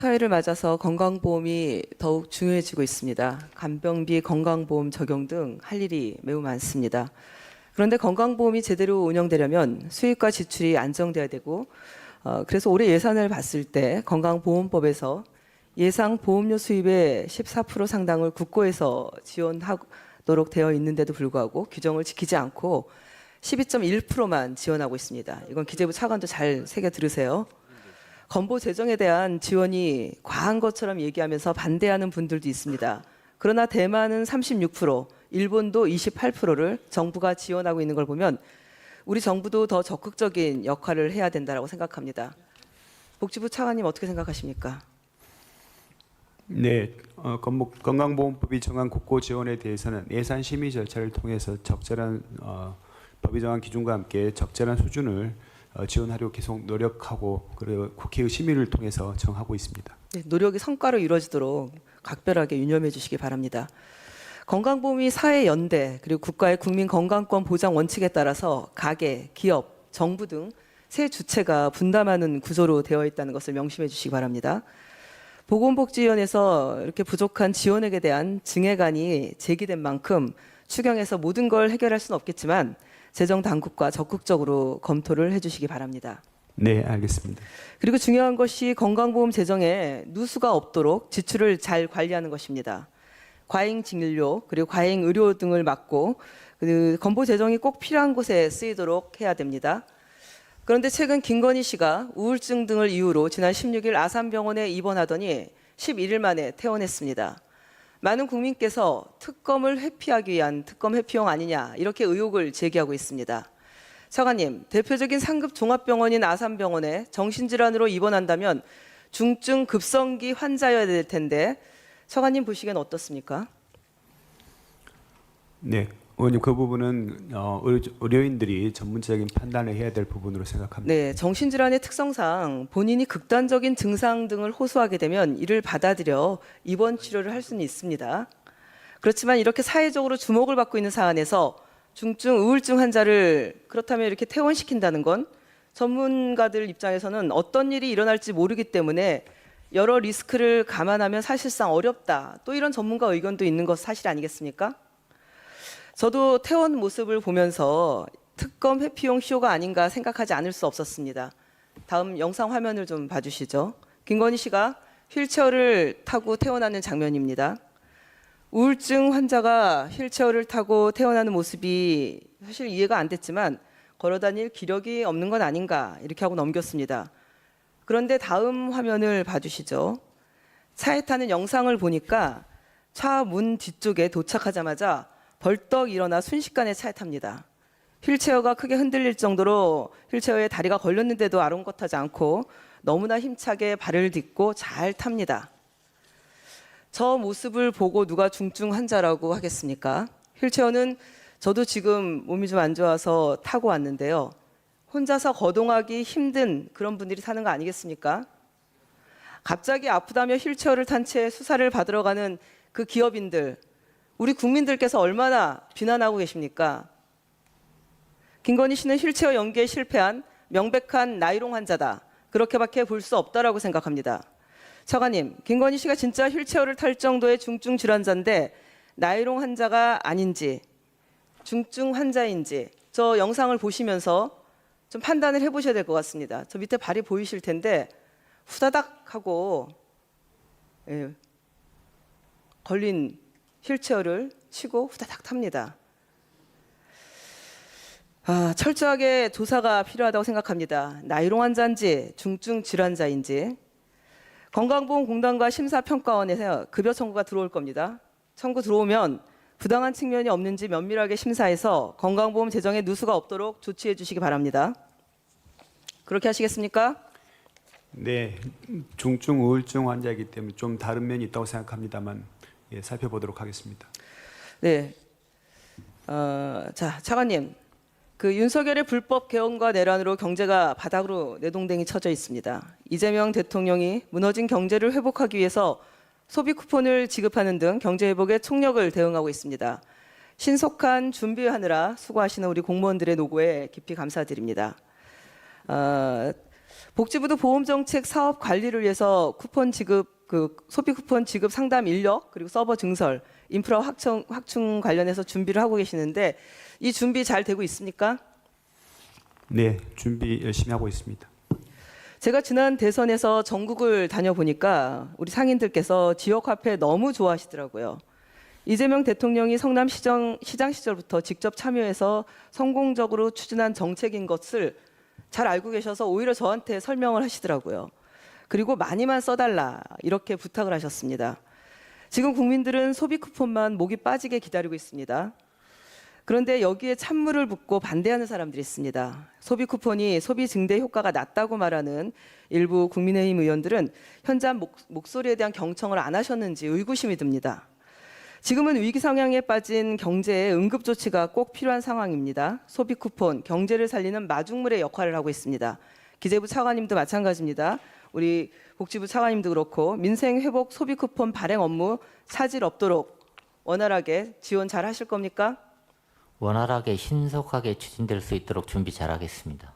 사회를 맞아서 건강보험이 더욱 중요해지고 있습니다. 간병비, 건강보험 적용 등 할 일이 매우 많습니다. 그런데 건강보험이 제대로 운영되려면 수익과 지출이 안정돼야 되고, 그래서 올해 예산을 봤을 때 건강보험법에서 예상 보험료 수입의 14% 상당을 국고에서 지원하도록 되어 있는데도 불구하고 규정을 지키지 않고 12.1%만 지원하고 있습니다. 이건 기재부 차관도 잘 새겨 들으세요. 건보 재정에 대한 지원이 과한 것처럼 얘기하면서 반대하는 분들도 있습니다. 그러나 대만은 36%, 일본도 28%를 정부가 지원하고 있는 걸 보면 우리 정부도 더 적극적인 역할을 해야 된다고 생각합니다. 복지부 차관님 어떻게 생각하십니까? 네, 건강보험법이 정한 국고 지원에 대해서는 예산 심의 절차를 통해서 적절한 법이 정한 기준과 함께 적절한 수준을 지원하려고 계속 노력하고 그리고 국회의 심의를 통해서 정하고 있습니다. 네, 노력이 성과로 이루어지도록 각별하게 유념해 주시기 바랍니다. 건강보험이 사회 연대 그리고 국가의 국민 건강권 보장 원칙에 따라서 가계, 기업, 정부 등 세 주체가 분담하는 구조로 되어 있다는 것을 명심해 주시기 바랍니다. 보건복지위원회에서 이렇게 부족한 지원액에 대한 증액안이 제기된 만큼 추경에서 모든 걸 해결할 수는 없겠지만 재정 당국과 적극적으로 검토를 해주시기 바랍니다. 네, 알겠습니다. 그리고 중요한 것이 건강보험 재정에 누수가 없도록 지출을 잘 관리하는 것입니다. 과잉 진료 그리고 과잉 의료 등을 막고 건보 재정이 꼭 필요한 곳에 쓰이도록 해야 됩니다. 그런데 최근 김건희 씨가 우울증 등을 이유로 지난 16일 아산병원에 입원하더니 11일 만에 퇴원했습니다. 많은 국민께서 특검을 회피하기 위한 특검 회피용 아니냐 이렇게 의혹을 제기하고 있습니다. 차관님, 대표적인 상급 종합병원인 아산병원에 정신질환으로 입원한다면 중증 급성기 환자여야 될 텐데 차관님 보시기엔 어떻습니까? 네, 의원님 그 부분은 의료인들이 전문적인 판단을 해야 될 부분으로 생각합니다. 네, 정신질환의 특성상 본인이 극단적인 증상 등을 호소하게 되면 이를 받아들여 입원 치료를 할 수는 있습니다. 그렇지만 이렇게 사회적으로 주목을 받고 있는 사안에서 중증 우울증 환자를 그렇다면 이렇게 퇴원시킨다는 건 전문가들 입장에서는 어떤 일이 일어날지 모르기 때문에 여러 리스크를 감안하면 사실상 어렵다. 또 이런 전문가 의견도 있는 것 사실 아니겠습니까? 저도 퇴원 모습을 보면서 특검 회피용 쇼가 아닌가 생각하지 않을 수 없었습니다. 다음 영상 화면을 좀 봐주시죠. 김건희 씨가 휠체어를 타고 퇴원하는 장면입니다. 우울증 환자가 휠체어를 타고 퇴원하는 모습이 사실 이해가 안 됐지만 걸어다닐 기력이 없는 건 아닌가 이렇게 하고 넘겼습니다. 그런데 다음 화면을 봐주시죠. 차에 타는 영상을 보니까 차 문 뒤쪽에 도착하자마자 벌떡 일어나 순식간에 차에 탑니다. 휠체어가 크게 흔들릴 정도로 휠체어에 다리가 걸렸는데도 아랑곳하지 않고 너무나 힘차게 발을 딛고 잘 탑니다. 저 모습을 보고 누가 중증 환자라고 하겠습니까? 휠체어는 저도 지금 몸이 좀 안 좋아서 타고 왔는데요. 혼자서 거동하기 힘든 그런 분들이 타는 거 아니겠습니까? 갑자기 아프다며 휠체어를 탄 채 수사를 받으러 가는 그 기업인들, 우리 국민들께서 얼마나 비난하고 계십니까? 김건희 씨는 휠체어 연기에 실패한 명백한 나이롱 환자다. 그렇게밖에 볼 수 없다라고 생각합니다. 차관님, 김건희 씨가 진짜 휠체어를 탈 정도의 중증 질환자인데 나이롱 환자가 아닌지 중증 환자인지 저 영상을 보시면서 좀 판단을 해보셔야 될 것 같습니다. 저 밑에 발이 보이실 텐데 후다닥 하고 걸린 휠체어를 치고 후다닥 탑니다. 철저하게 조사가 필요하다고 생각합니다. 나이롱 환자인지 중증 질환자인지. 건강보험공단과 심사평가원에서 급여 청구가 들어올 겁니다. 청구 들어오면 부당한 측면이 없는지 면밀하게 심사해서 건강보험 재정에 누수가 없도록 조치해 주시기 바랍니다. 그렇게 하시겠습니까? 네, 중증 우울증 환자이기 때문에 좀 다른 면이 있다고 생각합니다만 살펴보도록 하겠습니다. 네, 자 차관님, 그 윤석열의 불법 개헌과 내란으로 경제가 바닥으로 내동댕이 쳐져 있습니다. 이재명 대통령이 무너진 경제를 회복하기 위해서 소비 쿠폰을 지급하는 등 경제 회복에 총력을 대응하고 있습니다. 신속한 준비하느라 수고하시는 우리 공무원들의 노고에 깊이 감사드립니다. 복지부도 보험정책 사업 관리를 위해서 쿠폰 지급, 소비 쿠폰 지급 상담 인력 그리고 서버 증설, 인프라 확충 관련해서 준비를 하고 계시는데 이 준비 잘 되고 있습니까? 네, 준비 열심히 하고 있습니다. 제가 지난 대선에서 전국을 다녀보니까 우리 상인들께서 지역화폐 너무 좋아하시더라고요. 이재명 대통령이 성남시장 시절부터 직접 참여해서 성공적으로 추진한 정책인 것을 잘 알고 계셔서 오히려 저한테 설명을 하시더라고요. 그리고 많이만 써달라 이렇게 부탁을 하셨습니다. 지금 국민들은 소비 쿠폰만 목이 빠지게 기다리고 있습니다. 그런데 여기에 찬물을 붓고 반대하는 사람들이 있습니다. 소비 쿠폰이 소비 증대 효과가 낮다고 말하는 일부 국민의힘 의원들은 현장 목소리에 대한 경청을 안 하셨는지 의구심이 듭니다. 지금은 위기 상황에 빠진 경제에 응급 조치가 꼭 필요한 상황입니다. 소비 쿠폰, 경제를 살리는 마중물의 역할을 하고 있습니다. 기재부 차관님도 마찬가지입니다. 우리 복지부 차관님도 그렇고 민생 회복 소비 쿠폰 발행 업무 차질 없도록 원활하게 지원 잘 하실 겁니까? 원활하게 신속하게 추진될 수 있도록 준비 잘하겠습니다.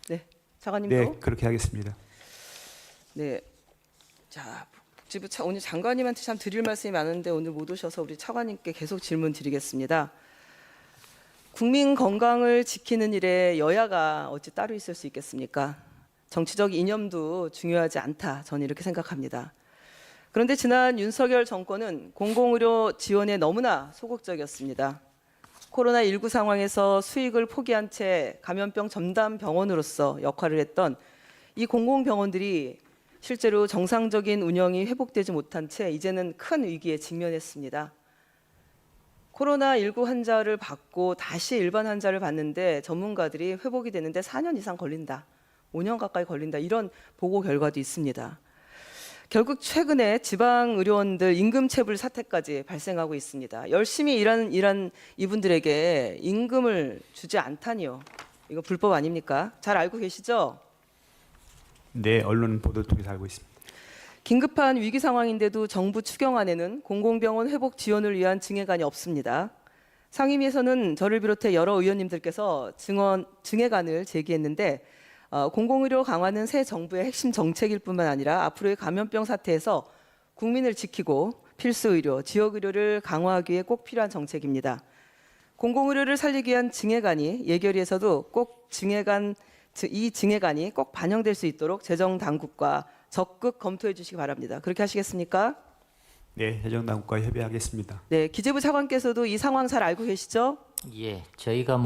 네, 차관님도. 네, 그렇게 하겠습니다. 네, 자 복지부 오늘 장관님한테 참 드릴 말씀이 많은데 오늘 못 오셔서 우리 차관님께 계속 질문 드리겠습니다. 국민 건강을 지키는 일에 여야가 어찌 따로 있을 수 있겠습니까? 정치적 이념도 중요하지 않다. 저는 이렇게 생각합니다. 그런데 지난 윤석열 정권은 공공의료 지원에 너무나 소극적이었습니다. 코로나19 상황에서 수익을 포기한 채 감염병 전담 병원으로서 역할을 했던 이 공공병원들이 실제로 정상적인 운영이 회복되지 못한 채 이제는 큰 위기에 직면했습니다. 코로나19 환자를 받고 다시 일반 환자를 받는데 전문가들이 회복이 되는데 4년 이상 걸린다. 5년 가까이 걸린다. 이런 보고 결과도 있습니다. 결국 최근에 지방 의료원들 임금체불 사태까지 발생하고 있습니다. 열심히 일한 이분들에게 임금을 주지 않다니요. 이거 불법 아닙니까? 잘 알고 계시죠? 네, 언론 보도를 통해서 알고 있습니다. 긴급한 위기 상황인데도 정부 추경안에는 공공병원 회복 지원을 위한 증액안이 없습니다. 상임위에서는 저를 비롯해 여러 의원님들께서 증액안을 제기했는데 공공의료 강화는 새 정부의 핵심 정책일 뿐만 아니라 앞으로의 감염병 사태에서 국민을 지키고 필수의료, 지역의료를 강화하기 위해 꼭 필요한 정책입니다. 공공의료를 살리기 위한 증액안이 예결위에서도 꼭 이 증액안이 꼭 반영될 수 있도록 재정당국과 적극 검토해 주시기 바랍니다. 그렇게 하시겠습니까? 네, 재정당국과 협의하겠습니다. 네, 기재부 차관께서도 이 상황 잘 알고 계시죠? 예, 저희가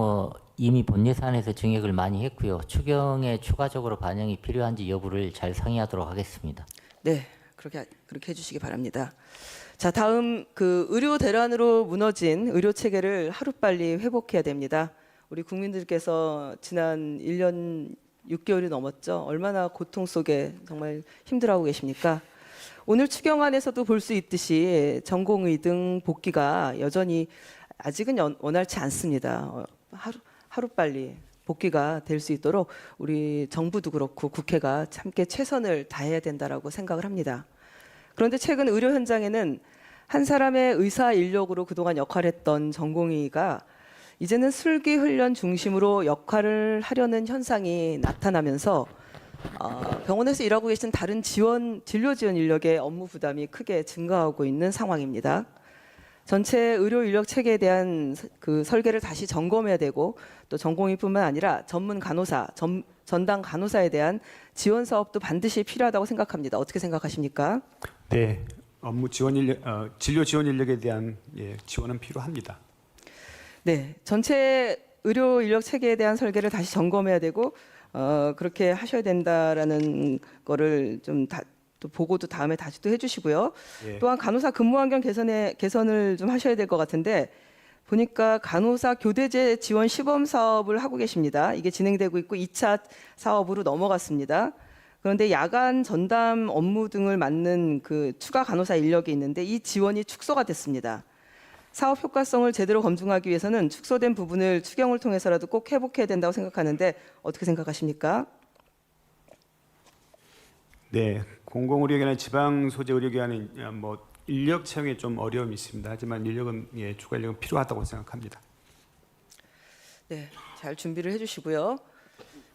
이미 본 예산에서 증액을 많이 했고요. 추경에 추가적으로 반영이 필요한지 여부를 잘 상의하도록 하겠습니다. 네, 그렇게 해주시기 바랍니다. 자, 다음 의료 대란으로 무너진 의료 체계를 하루빨리 회복해야 됩니다. 우리 국민들께서 지난 1년 6개월이 넘었죠. 얼마나 고통 속에 정말 힘들어하고 계십니까? 오늘 추경안에서도 볼 수 있듯이 전공의 복귀가 여전히 아직은 원활치 않습니다. 하루빨리 복귀가 될 수 있도록 우리 정부도 그렇고 국회가 함께 최선을 다해야 된다라고 생각을 합니다. 그런데 최근 의료 현장에는 한 사람의 의사 인력으로 그동안 역할했던 전공의가 이제는 술기 훈련 중심으로 역할을 하려는 현상이 나타나면서 병원에서 일하고 계신 다른 진료 지원 인력의 업무 부담이 크게 증가하고 있는 상황입니다. 전체 의료 인력 체계에 대한 설계를 다시 점검해야 되고 또 전공의뿐만 아니라 전문 간호사, 전담 간호사에 대한 지원 사업도 반드시 필요하다고 생각합니다. 어떻게 생각하십니까? 네, 업무 지원 인력, 진료 지원 인력에 대한 지원은 필요합니다. 네, 전체 의료 인력 체계에 대한 설계를 다시 점검해야 되고 그렇게 하셔야 된다라는 거를 좀 또 보고도 다음에 다시 또 해주시고요. 예. 또한 간호사 근무 환경 개선을 좀 하셔야 될 것 같은데 보니까 간호사 교대제 지원 시범 사업을 하고 계십니다. 이게 진행되고 있고 2차 사업으로 넘어갔습니다. 그런데 야간 전담 업무 등을 맡는 추가 간호사 인력이 있는데 이 지원이 축소가 됐습니다. 사업 효과성을 제대로 검증하기 위해서는 축소된 부분을 추경을 통해서라도 꼭 회복해야 된다고 생각하는데 어떻게 생각하십니까? 네, 공공의료기관이나 지방 소재 의료기관은 인력 채용에 좀 어려움이 있습니다. 하지만 추가 인력은 필요하다고 생각합니다. 네, 잘 준비를 해주시고요.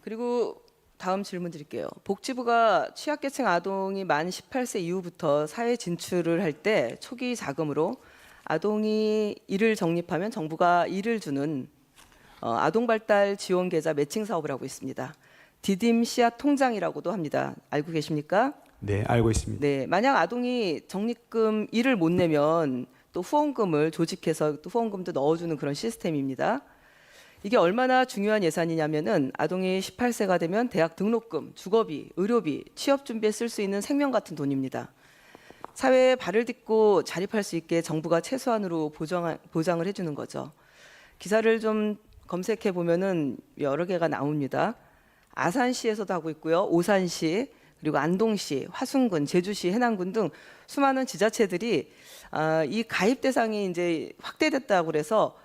그리고 다음 질문 드릴게요. 복지부가 취약계층 아동이 만 18세 이후부터 사회 진출을 할 때 초기 자금으로 아동이 일을 적립하면 정부가 일을 주는 아동발달 지원 계좌 매칭 사업을 하고 있습니다. 디딤 씨앗 통장이라고도 합니다. 알고 계십니까? 네, 알고 있습니다. 네, 만약 아동이 적립금 일을 못 내면 또 후원금을 조직해서 또 후원금도 넣어주는 그런 시스템입니다. 이게 얼마나 중요한 예산이냐면은 아동이 18세가 되면 대학 등록금, 주거비, 의료비, 취업 준비에 쓸 수 있는 생명 같은 돈입니다. 사회에 발을 딛고 자립할 수 있게 정부가 최소한으로 보장을 해주는 거죠. 기사를 좀 검색해 보면은 여러 개가 나옵니다. 아산시에서도 하고 있고요, 오산시, 그리고 안동시, 화순군, 제주시, 해남군 등 수많은 지자체들이 이 가입 대상이 이제 확대됐다고 그래서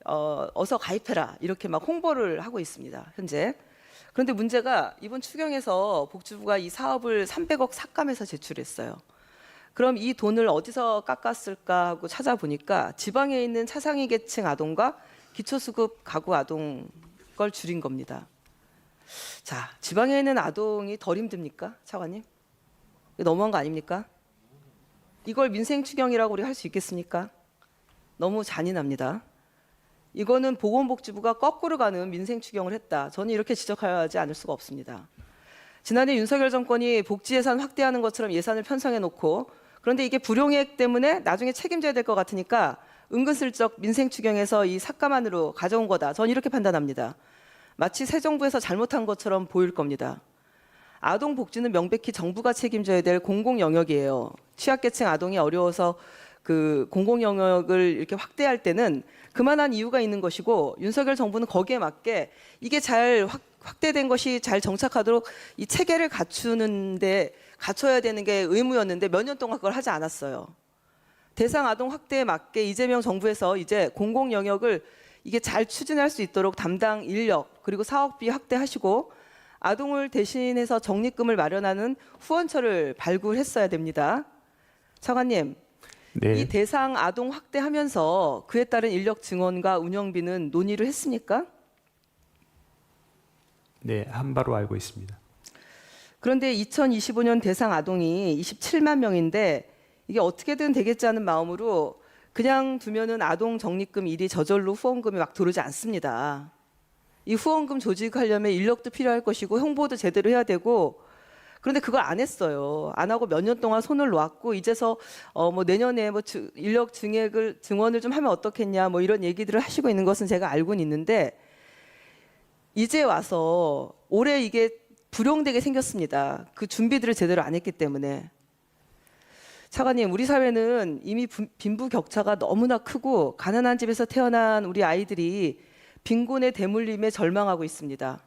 어서 가입해라 이렇게 막 홍보를 하고 있습니다. 현재. 그런데 문제가 이번 추경에서 복지부가 이 사업을 300억 삭감해서 제출했어요. 그럼 이 돈을 어디서 깎았을까 하고 찾아보니까 지방에 있는 차상위 계층 아동과 기초수급 가구 아동 걸 줄인 겁니다. 자, 지방에 있는 아동이 덜 힘듭니까, 차관님? 이거 너무한 거 아닙니까? 이걸 민생 추경이라고 우리 할 수 있겠습니까? 너무 잔인합니다. 이거는 보건복지부가 거꾸로 가는 민생 추경을 했다. 저는 이렇게 지적하지 않을 수가 없습니다. 지난해 윤석열 정권이 복지 예산 확대하는 것처럼 예산을 편성해 놓고 그런데 이게 불용액 때문에 나중에 책임져야 될 것 같으니까 은근슬쩍 민생 추경에서 이 삭감안으로 가져온 거다. 저는 이렇게 판단합니다. 마치 새 정부에서 잘못한 것처럼 보일 겁니다. 아동 복지는 명백히 정부가 책임져야 될 공공 영역이에요. 취약계층 아동이 어려워서 그 공공 영역을 이렇게 확대할 때는 그만한 이유가 있는 것이고 윤석열 정부는 거기에 맞게 이게 잘 확대된 것이 잘 정착하도록 이 체계를 갖춰야 되는 게 의무였는데 몇 년 동안 그걸 하지 않았어요. 대상 아동 확대에 맞게 이재명 정부에서 이제 공공 영역을 이게 잘 추진할 수 있도록 담당 인력 그리고 사업비 확대하시고 아동을 대신해서 적립금을 마련하는 후원처를 발굴했어야 됩니다. 차관님, 네. 이 대상 아동 확대하면서 그에 따른 인력 증원과 운영비는 논의를 했습니까? 네, 한 바로 알고 있습니다. 그런데 2025년 대상 아동이 27만 명인데 이게 어떻게든 되겠지 하는 마음으로 그냥 두면은 아동 적립금 일이 저절로 후원금이 막 들어오지 않습니다. 이 후원금 조직하려면 인력도 필요할 것이고 홍보도 제대로 해야 되고 그런데 그걸 안 했어요. 안 하고 몇 년 동안 손을 놓았고 이제서 뭐 내년에 뭐 인력 증원을 좀 하면 어떻겠냐 뭐 이런 얘기들을 하시고 있는 것은 제가 알고는 있는데 이제 와서 올해 이게 불용되게 생겼습니다. 그 준비들을 제대로 안 했기 때문에. 차관님, 우리 사회는 이미 빈부격차가 너무나 크고 가난한 집에서 태어난 우리 아이들이 빈곤의 대물림에 절망하고 있습니다.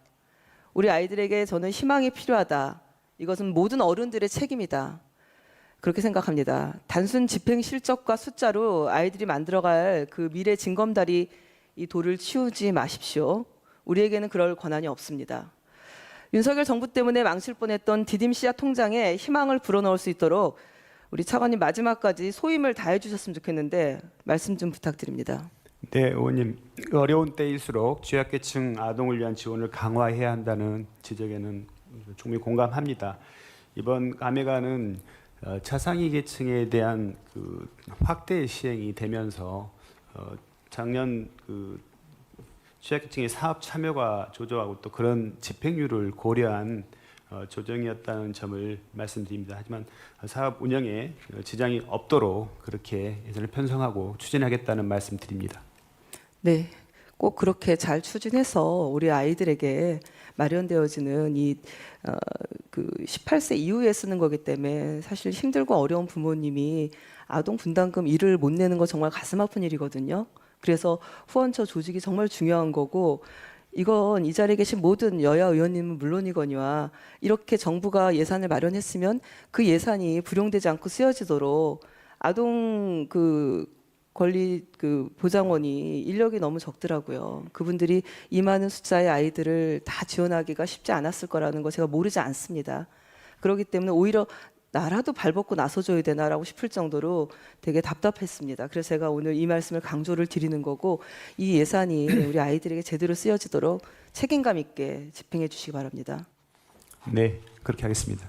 우리 아이들에게 저는 희망이 필요하다. 이것은 모든 어른들의 책임이다. 그렇게 생각합니다. 단순 집행 실적과 숫자로 아이들이 만들어갈 그 미래 징검다리 이 돌을 치우지 마십시오. 우리에게는 그럴 권한이 없습니다. 윤석열 정부 때문에 망칠 뻔했던 디딤 씨앗 통장에 희망을 불어넣을 수 있도록 우리 차관님 마지막까지 소임을 다해 주셨으면 좋겠는데 말씀 좀 부탁드립니다. 네, 의원님. 어려운 때일수록 취약계층 아동을 위한 지원을 강화해야 한다는 지적에는 충분히 공감합니다. 이번 감회가는 차상위 계층에 대한 그 확대 시행이 되면서 작년 그 취약계층의 사업 참여가 조정하고 또 그런 집행률을 고려한 조정이었다는 점을 말씀드립니다. 하지만 사업 운영에 지장이 없도록 그렇게 예산을 편성하고 추진하겠다는 말씀드립니다. 네, 꼭 그렇게 잘 추진해서 우리 아이들에게 마련되어지는 그 18세 이후에 쓰는 거기 때문에 사실 힘들고 어려운 부모님이 아동 분담금 일을 못 내는 거 정말 가슴 아픈 일이거든요. 그래서 후원처 조직이 정말 중요한 거고 이건 이 자리에 계신 모든 여야 의원님은 물론이거니와 이렇게 정부가 예산을 마련했으면 그 예산이 불용되지 않고 쓰여지도록 아동 그 권리 그 보장원이 인력이 너무 적더라고요. 그분들이 이 많은 숫자의 아이들을 다 지원하기가 쉽지 않았을 거라는 거 제가 모르지 않습니다. 그렇기 때문에 오히려 나라도 발벗고 나서줘야 되나라고 싶을 정도로 되게 답답했습니다. 그래서 제가 오늘 이 말씀을 강조를 드리는 거고 이 예산이 우리 아이들에게 제대로 쓰여지도록 책임감 있게 집행해 주시기 바랍니다. 네, 그렇게 하겠습니다.